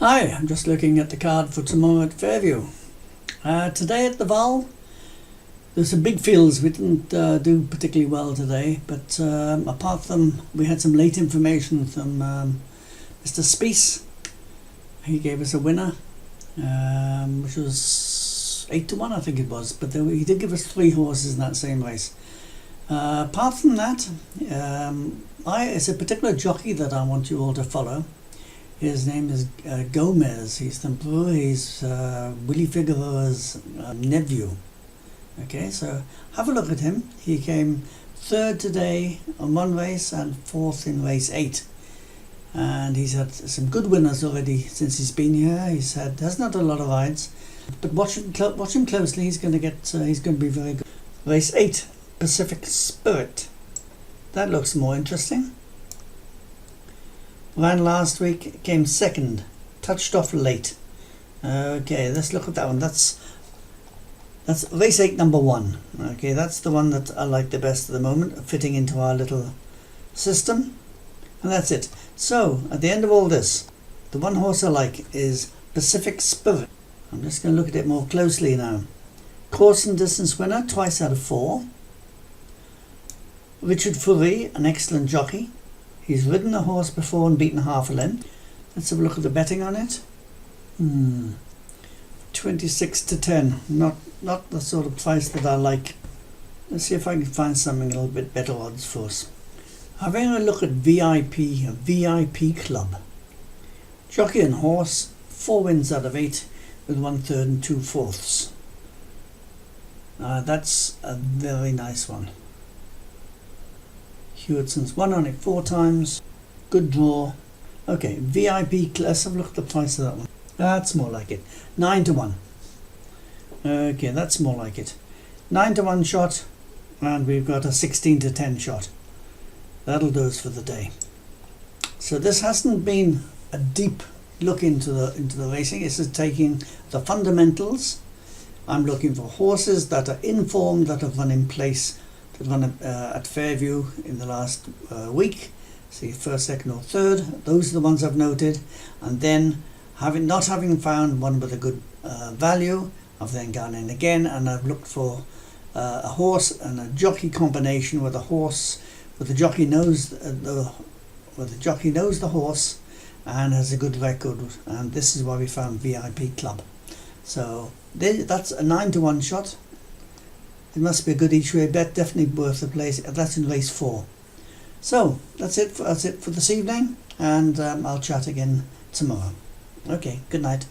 Hi, I'm just looking at the card for tomorrow at Fairview. Today at the Val, there's some big fields. We didn't do particularly well today, but apart from, we had some late information from Mr. Spies. He gave us a winner, which was 8-1, I think it was, but he did give us 3 horses in that same race. Apart from that, it's a particular jockey that I want you all to follow. His name is Gomez. He's from Peru. He's Willie Figueroa's nephew. Okay, so have a look at him. He came 3rd today on 1 race and 4th in race 8. And he's had some good winners already since he's been here. Has not had a lot of rides, but watch him closely. He's going to be very good. Race 8, Pacific Spirit. That looks more interesting. Ran last week, came 2nd, touched off late. Okay, let's look at that one. That's race 8, number 1. Okay, that's the one that I like the best at the moment, fitting into our little system. And that's it. So, at the end of all this, the one horse I like is Pacific Spirit. I'm just going to look at it more closely now. Course and distance winner, twice out of 4. Richard Fourie, an excellent jockey. He's ridden the horse before and beaten half a length. Let's have a look at the betting on it. 26-10. Not the sort of price that I like. Let's see if I can find something a little bit better odds for us. Having a look at VIP Club. Jockey and horse, 4 wins out of 8 with 1/3 and 2/4. That's a very nice one. Hewittson's won on it 4 times. Good draw. Okay, VIP, let's have a look at the price of that one. That's more like it. 9-1. Okay, that's more like it. 9-1 shot, and we've got a 16-10 shot. That'll do us for the day. So this hasn't been a deep look into the racing. This is taking the fundamentals. I'm looking for horses that are informed, that have run in place, that run at Fairview in the last week. See, 1st, 2nd or 3rd. Those are the ones I've noted. And then, not having found one with a good value, I've then gone in again and I've looked for a horse and a jockey combination with a horse, where the jockey knows the horse and has a good record. And this is why we found VIP Club. So that's a 9-1 shot. It must be a good each way bet, definitely worth the place. That's in race 4. So that's it for this evening, and I'll chat again tomorrow. Okay, good night.